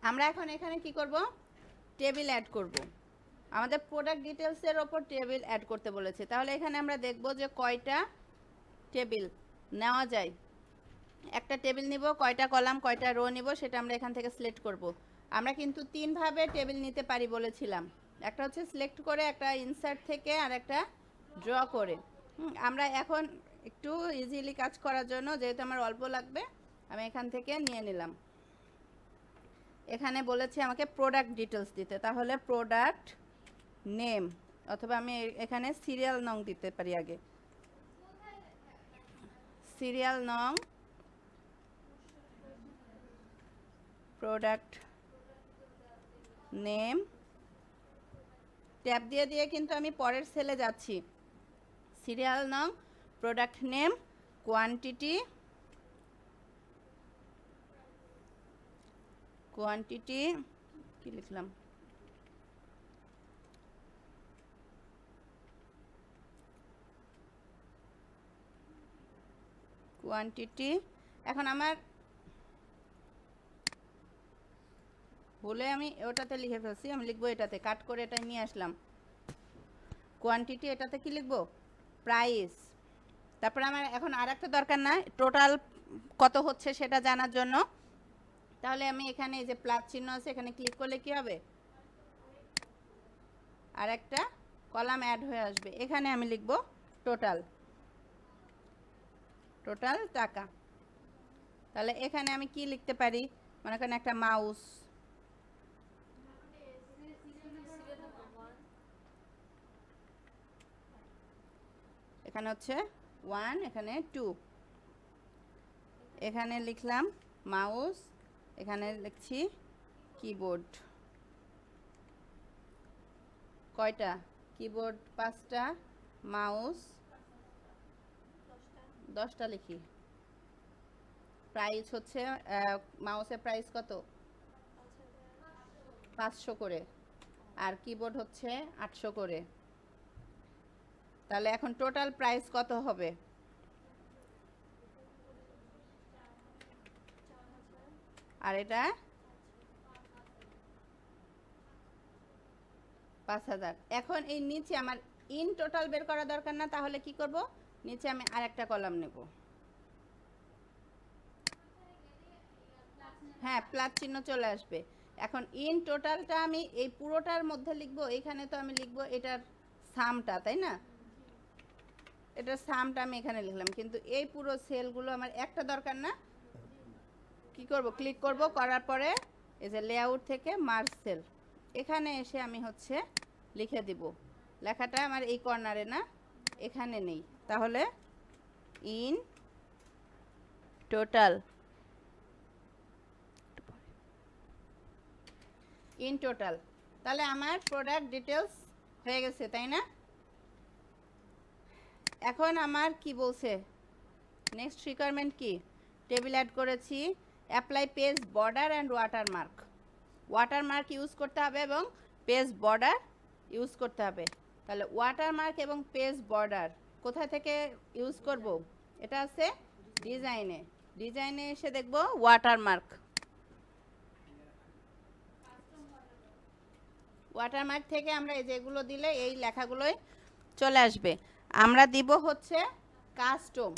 আমরা এখন এখানে কি করব, টেবিল অ্যাড করব। আমাদের প্রোডাক্ট ডিটেলসের ওপর টেবিল অ্যাড করতে বলেছে। তাহলে এখানে আমরা দেখব যে কয়টা টেবিল নেওয়া যায়। একটা টেবিল নিব, কয়টা কলাম কয়টা রো নিব সেটা আমরা এখান থেকে সিলেক্ট করব। আমরা কিন্তু তিনভাবে টেবিল নিতে পারি বলেছিলাম। একটা হচ্ছে সিলেক্ট করে, একটা ইনসার্ট থেকে, আর একটা ড্র করে। আমরা এখন একটু ইজিলি কাজ করার জন্য, যেহেতু আমার অল্প লাগবে, আমি এখান থেকে নিয়ে নিলাম। এখানে বলেছে আমাকে প্রোডাক্ট ডিটেলস দিতে, তাহলে প্রোডাক্ট নেম, অথবা আমি এখানে সিরিয়াল নং দিতে পারি। আগে সিরিয়াল নং, প্রোডাক্ট নেম, ট্যাব দিয়ে দিয়ে কিন্তু আমি পরের সেলে যাচ্ছি। সিরিয়াল নং, প্রোডাক্ট নেম, কোয়ান্টিটি, কোয়ান্টিটি কি লিখলাম, কোয়ান্টিটি। এখন আমার ভুলে আমি ওটাতে লিখে ফেলছি, আমি লিখবো এটাতে, কাট করে এটা নিয়ে আসলাম। কোয়ান্টিটি, এটাতে কি লিখবো, প্রাইস। তারপরে আমার এখন আর একটা দরকার না, টোটাল কত হচ্ছে সেটা জানার জন্য। তাহলে আমি এখানে এই যে প্লাস চিহ্ন আছে, এখানে ক্লিক করলে কি হবে, আর একটা কলাম অ্যাড হয়ে আসবে। এখানে আমি লিখবো টোটাল, টোটাল টাকা। তাহলে এখানে আমি কি লিখতে পারি, মনে করেন একটা মাউস, এখানে হচ্ছে 1, এখানে 2, এখানে লিখলাম মাউস, এখানে লিখছি কিবোর্ড। কয়টা কিবোর্ড, 5টা, মাউস 10টা লিখি। প্রাইস হচ্ছে মাউসের প্রাইস কত, 500 করে, আর কিবোর্ড হচ্ছে 800 করে। তাহলে এখন টোটাল প্রাইস কত হবে, আর এটা 5000। এখন এই নিচে আমার ইন টোটাল বের করা দরকার না, তাহলে কি করব, নিচে আমি আরেকটা কলাম নেব। হ্যাঁ, প্লাস চিহ্ন চলে আসবে। এখন ইন টোটালটা আমি এই পুরোটার মধ্যে লিখবো, এখানে তো আমি লিখবো এটার সামটা, তাই না, এটার সামটা আমি এখানে লিখলাম, কিন্তু এই পুরো সেলগুলো আমার একটা দরকার না। কি করব, ক্লিক করব, করার পরে এই যে লেআউট থেকে মার্জ সেল, এখানে এসে আমি হচ্ছে লিখে দিব। লেখাটা আমার এই কর্নারে না, এখানে নেই। তাহলে ইন টোটাল, ইন টোটাল। তাহলে আমার প্রোডাক্ট ডিটেলস হয়ে গেছে, তাই না। এখন আমার কি বলছে, নেক্সট রিকোয়ারমেন্ট কি, টেবিল অ্যাড করেছি, apply page border and watermark. Watermark use করতে হবে এবং পেজ বর্ডার ইউজ করতে হবে। তাহলে ওয়াটারমার্ক এবং পেজ বর্ডার কোথায় থেকে ইউজ করব, এটা আছে ডিজাইনে। ডিজাইনে এসে দেখব ওয়াটারমার্ক। ওয়াটারমার্ক থেকে আমরা এই যেগুলো দিলে এই লেখাগুলোই চলে আসবে। আমরা দিব হচ্ছে কাস্টম।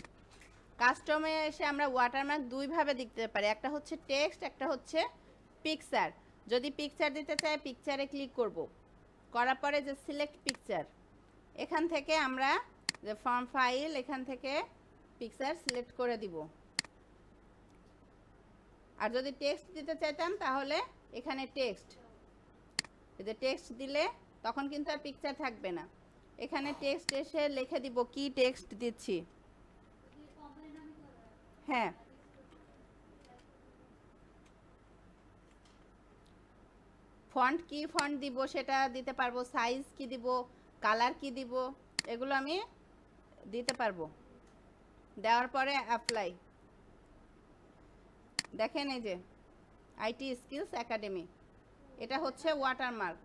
কাস্টমে এসে আমরা ওয়াটারমার্ক দুইভাবে দিতে পারি, একটা হচ্ছে টেক্সট, একটা হচ্ছে পিকচার। যদি পিকচার দিতে চাই, পিকচারে ক্লিক করব, করার পরে যে সিলেক্ট পিকচার, এখান থেকে আমরা যে ফর্ম ফাইল, এখান থেকে পিকচার সিলেক্ট করে দিব। আর যদি টেক্সট দিতে চাইতাম তাহলে এখানে টেক্সট, এই যে টেক্সট দিলে তখন কিন্তু আর পিকচার থাকবে না। এখানে টেক্সট এসে লিখে দিব কি টেক্সট দিচ্ছি। হ্যাঁ, ফন্ট কি ফন্ট দিব সেটা দিতে পারবো, সাইজ কি দিব, কালার কি দিব, এগুলো আমি দিতে পারবো। দেওয়ার পরে অ্যাপ্লাই, দেখেন এই যে আইটি স্কিলস একাডেমি, এটা হচ্ছে ওয়াটারমার্ক।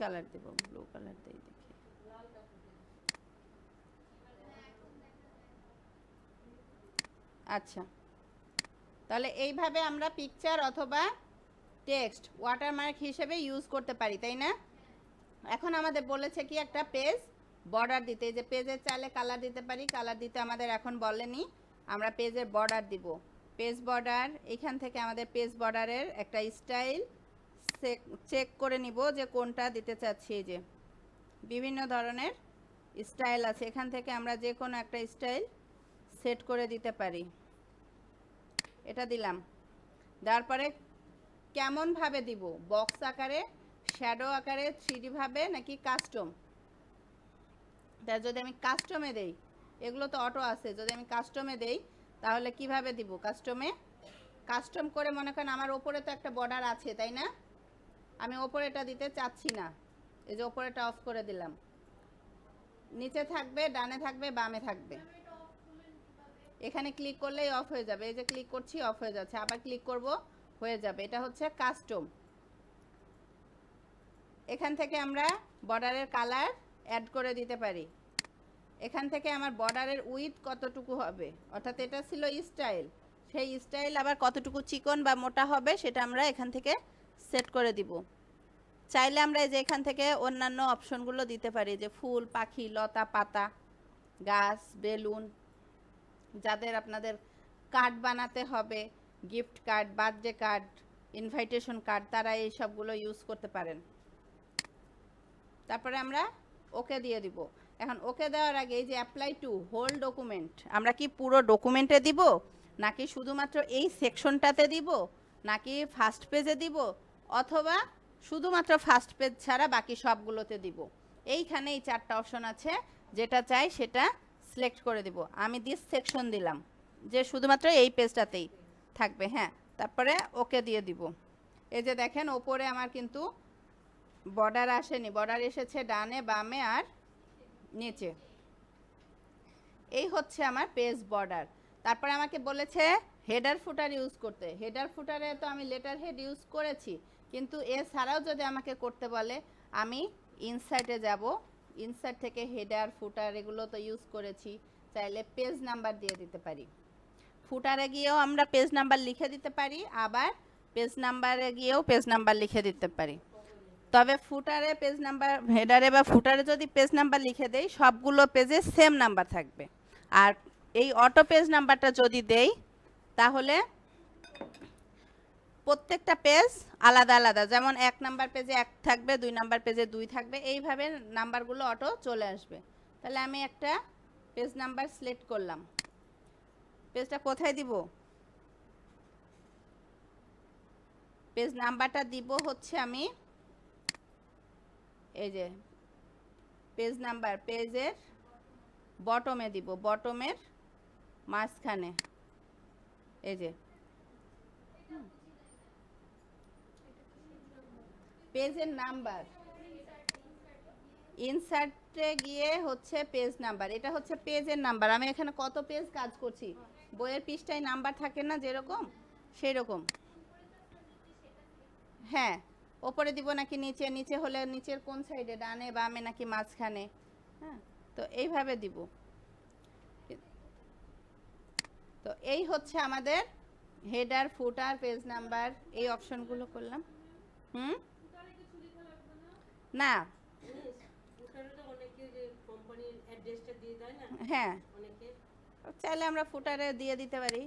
কালার দেব? ব্লু কালার দেই দেখি। আচ্ছা, তাহলে এইভাবে আমরা পিকচার অথবা টেক্সট ওয়াটারমার্ক হিসেবে ইউজ করতে পারি, তাই না? এখন আমাদের বলেছে কি একটা পেজ বর্ডার দিতে, এই যে পেজের চাইলে কালার দিতে পারি, কালার দিতে আমাদের এখন বলেনি, আমরা পেজের বর্ডার দিব। পেজ বর্ডার, এখান থেকে আমাদের পেজ বর্ডারের একটা স্টাইল চেক করে নিব যে কোনটা দিতে চাচ্ছি। এই যে বিভিন্ন ধরনের স্টাইল আছে, এখান থেকে আমরা যে কোনো একটা স্টাইল সেট করে দিতে পারি। এটা দিলাম, দেওয়ার পরে কেমনভাবে দিব? বক্স আকারে, শ্যাডো আকারে, 3D ভাবে, নাকি কাস্টম? তা যদি আমি কাস্টমে দেই, এগুলো তো অটো আছে, যদি আমি কাস্টমে দেই তাহলে কিভাবে দিব? কাস্টমে, কাস্টম করে মনে করেন আমার ওপরে তো একটা বর্ডার আছে, তাই না? আমি ওপরেটা দিতে চাচ্ছি না, এই যে ওপরেটা অফ করে দিলাম। নিচে থাকবে, ডানে থাকবে, বামে থাকবে। এখানে ক্লিক করলেই অফ হয়ে যাবে, এই যে ক্লিক করছি অফ হয়ে যাচ্ছে, আবার ক্লিক করব হয়ে যাবে। এটা হচ্ছে কাস্টম। এখান থেকে আমরা বর্ডারের কালার অ্যাড করে দিতে পারি। এখান থেকে আমার বর্ডারের উইথ কতটুকু হবে, অর্থাৎ এটা ছিল স্টাইল, সেই স্টাইল আবার কতটুকু চিকন বা মোটা হবে সেটা আমরা এখান থেকে সেট করে দিব। চাইলে আমরা এই যে এখান থেকে অন্যান্য অপশনগুলো দিতে পারি, যে ফুল, পাখি, লতা পাতা, গাছ, বেলুন, যাদের আপনাদের কার্ড বানাতে হবে, gift card, birthday card, invitation card, তারা এই সবগুলো ইউজ করতে পারেন। তারপরে আমরা ওকে দিয়ে দিব। এখন ওকে দেওয়ার আগে এই যে অ্যাপ্লাই টু হোল ডকুমেন্ট, আমরা কি পুরো ডকুমেন্টে দিব, নাকি শুধুমাত্র এই সেকশনটাতে দিব, নাকি ফার্স্ট পেজে দিব, অথবা শুধুমাত্র ফার্স্ট পেজ ছাড়া বাকি সবগুলোতে দিব? এইখানে এই 4টা অপশন আছে, যেটা চাই সেটা সিলেক্ট করে দিব। আমি দিস সেকশন দিলাম, যে শুধুমাত্র এই পেজটাতেই থাকবে। হ্যাঁ, তারপরে ওকে দিয়ে দিব। এই যে দেখেন ওপরে আমার কিন্তু বর্ডার আসেনি, বর্ডার এসেছে ডানে, বামে আর নিচে। এই হচ্ছে আমার পেজ বর্ডার। তারপরে আমাকে বলেছে হেডার ফুটার ইউজ করতে। হেডার ফুটারে তো আমি লেটার হেড ইউজ করেছি, কিন্তু এছাড়াও যদি আমাকে করতে বলে, আমি ইনসার্টে যাব, ইনসার্ট থেকে হেডার ফুটার এগুলো তো ইউজ করেছি, চাইলে পেজ নাম্বার দিয়ে দিতে পারি। ফুটারে গিয়েও আমরা পেজ নাম্বার লিখে দিতে পারি, আবার পেজ নাম্বারে গিয়েও পেজ নাম্বার লিখে দিতে পারি। তবে ফুটারে পেজ নাম্বার, হেডারে বা ফুটারে যদি পেজ নাম্বার লিখে দেই, সবগুলো পেজে সেম নাম্বার থাকবে। আর এই অটো পেজ নাম্বারটা যদি দেই, তাহলে প্রত্যেকটা পেজ আলাদা আলাদা, যেমন 1 নাম্বার পেজে 1 থাকবে, 2 নাম্বার পেজে 2 থাকবে, এইভাবে নাম্বারগুলো অটো চলে আসবে। তাহলে আমি একটা পেজ নাম্বার সিলেক্ট করলাম। পেজটা কোথায় দিব? পেজ নাম্বারটা দিব হচ্ছে আমি এই যে পেজ নাম্বার, পেজের বটমে দিব, বটমের মাঝখানে। এই যে পেজের নাম্বার, ইনসার্টে গিয়ে হচ্ছে পেজ নাম্বার, এটা হচ্ছে পেজের নাম্বার। আমি এখানে কত পেজ কাজ করছি, বইয়ের পৃষ্ঠায় নাম্বার থাকে না যেরকম, সেই রকম। হ্যাঁ, ওপরে দিব নাকি নিচে, নিচে হলে নিচের কোন সাইডে, ডানে, বামে, নাকি মাঝখানে? হ্যাঁ, তো এইভাবে দিব। তো এই হচ্ছে আমাদের হেডার, ফুটার, পেজ নাম্বার, এই অপশনগুলো করলাম। না, হ্যাঁ, চাইলে আমরা ফুটারে দিয়ে দিতে পারি।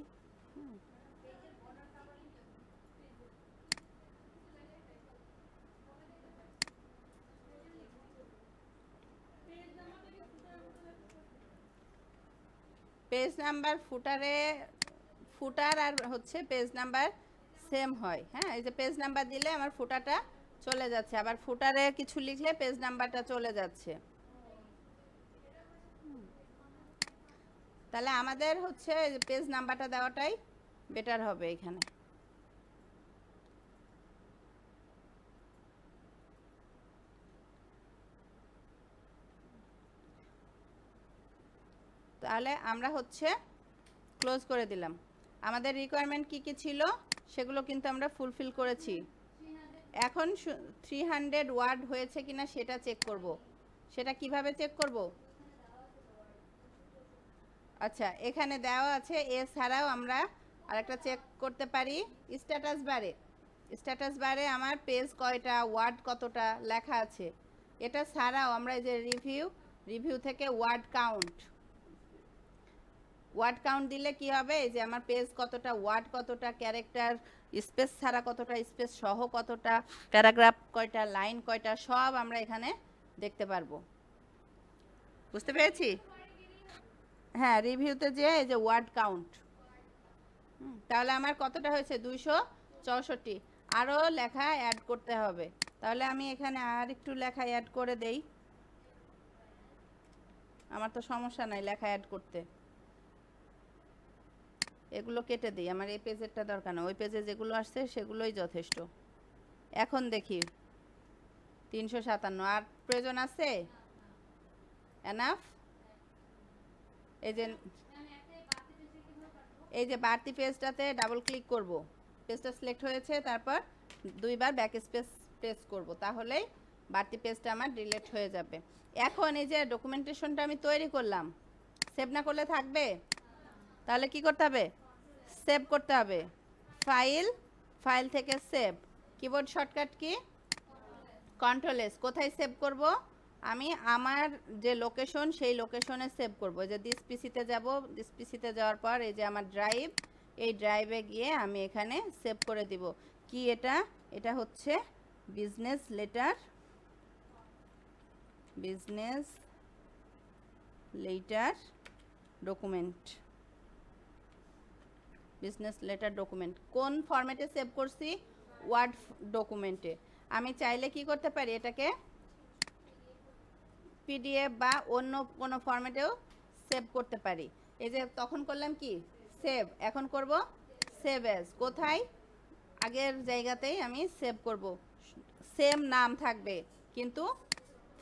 পেজ নাম্বার ফুটারে, ফুটার আর হচ্ছে পেজ নাম্বার সেম হয়। হ্যাঁ, এই যে পেজ নাম্বার দিলে আমার ফুটাটা চলে যাচ্ছে, আবার ফুটারে কিছু লিখলে পেজ নাম্বারটা চলে যাচ্ছে। তাহলে আমাদের হচ্ছে পেজ নাম্বারটা দেওয়াটাই বেটার হবে এখানে। তাহলে আমরা হচ্ছে ক্লোজ করে দিলাম। আমাদের রিকোয়ারমেন্ট কি কি ছিল সেগুলো কিন্তু আমরা ফুলফিল করেছি। এখন 300 ওয়ার্ড হয়েছে কিনা সেটা চেক করব। সেটা কিভাবে চেক করব? আচ্ছা, এখানে দেওয়া আছে। এছাড়াও আমরা আরেকটা চেক করতে পারি স্ট্যাটাস বারে। স্ট্যাটাস বারে আমার পেজ কয়টা, ওয়ার্ড কতটা লেখা আছে। এটা ছাড়াও আমরা এই যে রিভিউ থেকে ওয়ার্ড কাউন্ট দিলে কি হবে, এই যে আমার পেজ কতটা, ওয়ার্ড কতটা, ক্যারেক্টার স্পেস ছাড়া কতটা, স্পেস সহ কতটা, প্যারাগ্রাফ কয়টা, লাইন কয়টা, সব আমরা এখানে দেখতে পারবো। বুঝতে পেরেছি? হ্যাঁ, রিভিউতে যে এই যে ওয়ার্ড কাউন্ট, তাহলে আমার কতটা হয়েছে, 264। আরও লেখা অ্যাড করতে হবে। তাহলে আমি এখানে আর একটু লেখা অ্যাড করে দেই। আমার তো সমস্যা নাই লেখা অ্যাড করতে। এগুলো কেটে দিই, আমার এই পেজেরটা দরকার না। ওই পেজে যেগুলো আসছে সেগুলোই যথেষ্ট। এখন দেখি 357। আর প্রয়োজন আছে? এনাফ? এই যে বাড়তি পেজটাতে ডাবল ক্লিক করব। পেজটা সিলেক্ট হয়েছে, তারপর দুইবার ব্যাক স্পেস প্রেস করব, তাহলেই বাড়তি পেজটা আমার ডিলিট হয়ে যাবে। এখন এই যে ডকুমেন্টেশনটা আমি তৈরি করলাম, সেভ না করলে থাকবে। তাহলে কি করতে হবে? সেভ করতে হবে। ফাইল থেকে save. Keyboard shortcut key? Control S. কোথায় সেভ করব? আমি আমার যে লোকেশন সেই লোকেশনে সেভ করব। যে দিস পিসিতে যাব, দিস পিসিতে যাওয়ার পর এই যে আমার ড্রাইভ, এই ড্রাইভে গিয়ে আমি এখানে সেভ করে দিব। কি এটা? এটা হচ্ছে business letter document. Business letter document কোন ফরম্যাটে সেভ করছি? ওয়ার্ড ডকুমেন্টে। আমি চাইলে কি করতে পারি, এটাকে পিডিএফ বা অন্য কোনো ফরম্যাটেও সেভ করতে পারি। এই যে তখন করলাম কি, সেভ। এখন করব সেভ অ্যাজ। কোথায়? আগের জায়গাতেই আমি সেভ করব। সেম নাম থাকবে কিন্তু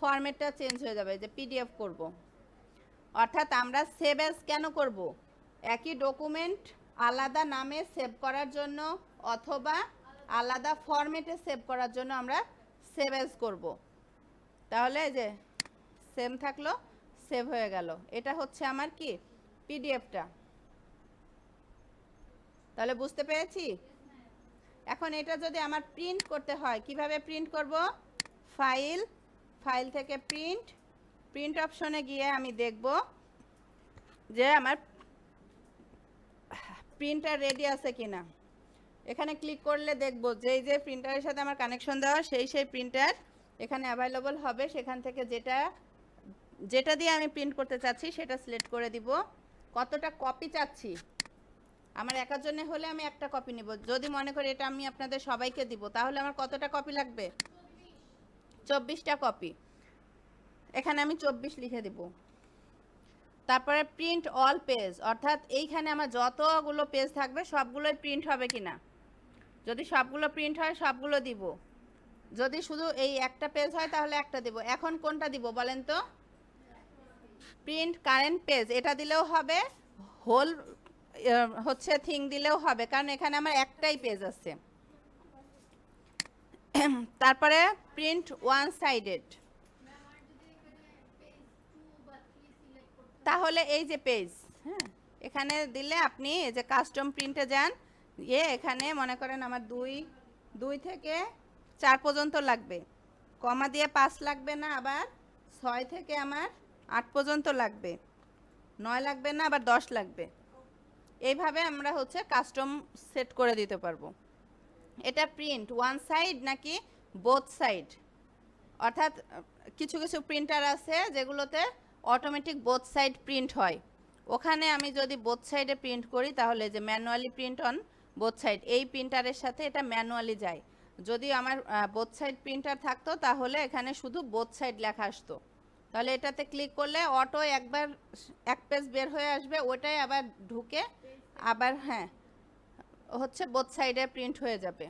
ফরম্যাটটা চেঞ্জ হয়ে যাবে, যে পিডিএফ করব। অর্থাৎ আমরা সেভ অ্যাজ কেন করব? একই ডকুমেন্ট আলাদা নামে সেভ করার জন্য অথবা আলাদা ফরম্যাটে সেভ করার জন্য আমরা সেভ অ্যাজ করব। তাহলে যে সেম থাকলো, সেভ হয়ে গেল। এটা হচ্ছে আমার কি, পিডিএফটা। তাহলে বুঝতে পেরেছি? এখন এটা যদি আমার প্রিন্ট করতে হয়, কিভাবে প্রিন্ট করব? ফাইল থেকে প্রিন্ট অপশনে গিয়ে আমি দেখব যে আমার প্রিন্টার রেডি আছে কিনা। এখানে ক্লিক করলে দেখব যে এই যে প্রিন্টারের সাথে আমার কানেকশন দেওয়া সেই প্রিন্টার এখানে অ্যাভেলেবল হবে। সেখান থেকে যেটা দিয়ে আমি প্রিন্ট করতে চাচ্ছি সেটা সিলেক্ট করে দিব। কতটা কপি চাচ্ছি, আমার একার জন্য হলে আমি একটা কপি নিব। যদি মনে করি এটা আমি আপনাদের সবাইকে দিব, তাহলে আমার কতটা কপি লাগবে? 24টা কপি। এখানে আমি 24 লিখে দিব। তারপরে প্রিন্ট অল পেজ, অর্থাৎ এইখানে আমার যতগুলো পেজ থাকবে সবগুলোই প্রিন্ট হবে কিনা। যদি সবগুলো প্রিন্ট হয় সবগুলো দিব, যদি শুধু এই একটা পেজ হয় তাহলে একটা দিব। এখন কোনটা দিব বলেন তো? প্রিন্ট কারেন্ট পেজ, এটা দিলেও হবে, হোল হচ্ছে থিং দিলেও হবে, কারণ এখানে আমার একটাই পেজ আছে। তারপরে প্রিন্ট ওয়ান সাইডেড, তাহলে এই যে পেজ, হ্যাঁ, এখানে দিলে আপনি এই যে কাস্টম প্রিন্টে যান, এখানে মনে করেন আমার 2 থেকে 4 পর্যন্ত লাগবে, কমা দিয়ে 5 লাগবে না, আবার 6 থেকে আমার 8 পর্যন্ত লাগবে, 9 লাগবে না, আবার 10 লাগবে। এইভাবে আমরা হচ্ছে কাস্টম সেট করে দিতে পারবো। এটা প্রিন্ট ওয়ান সাইড নাকি বোথ সাইড, অর্থাৎ কিছু প্রিন্টার আছে যেগুলোতে অটোমেটিক বোথ সাইড প্রিন্ট হয়। ওখানে আমি যদি বোথ সাইডে প্রিন্ট করি তাহলে যে manually print on both side, এই প্রিন্টারের সাথে এটা ম্যানুয়ালি যায়। যদি আমার বোথ সাইড প্রিন্টার থাকতো তাহলে এখানে শুধু বোথ সাইড লেখা আসতো। তাহলে এটাতে ক্লিক করলে অটো একবার এক পেজ বের হয়ে আসবে, ওটাই আবার ঢুকে আবার হ্যাঁ হচ্ছে বোথ সাইডে প্রিন্ট হয়ে যাবে।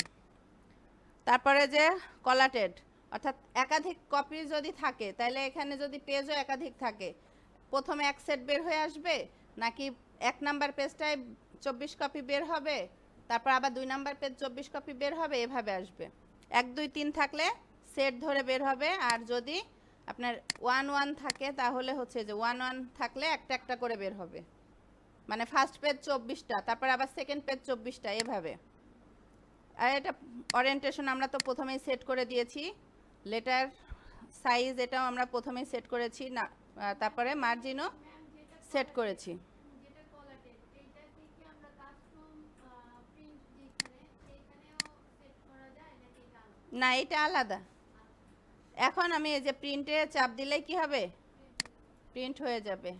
তারপরে যে কলাটেড, অর্থাৎ একাধিক কপি যদি থাকে, তাহলে এখানে যদি পেজও একাধিক থাকে, প্রথমে এক সেট বের হয়ে আসবে নাকি 1 নাম্বার পেজটায় 24 কপি বের হবে, তারপর আবার 2 নাম্বার পেজ 24 কপি বের হবে, এভাবে আসবে। 1 2 3 থাকলে সেট ধরে বের হবে, আর যদি আপনার 1 1 থাকে তাহলে হচ্ছে যে 1 1 থাকলে একটা একটা করে বের হবে। মানে ফার্স্ট পেজ 24টা, তারপর আবার সেকেন্ড পেজ 24টা, এভাবে। আর এটা ওরিয়েন্টেশন আমরা তো প্রথমেই সেট করে দিয়েছি, লেটার সাইজ এটাও আমরা প্রথমেই সেট করেছি না, তারপরে মার্জিনও সেট করেছি। না, এটা আলাদা। এখন আমি এই যে প্রিন্টে চাপ দিলেই কি হবে, প্রিন্ট হয়ে যাবে।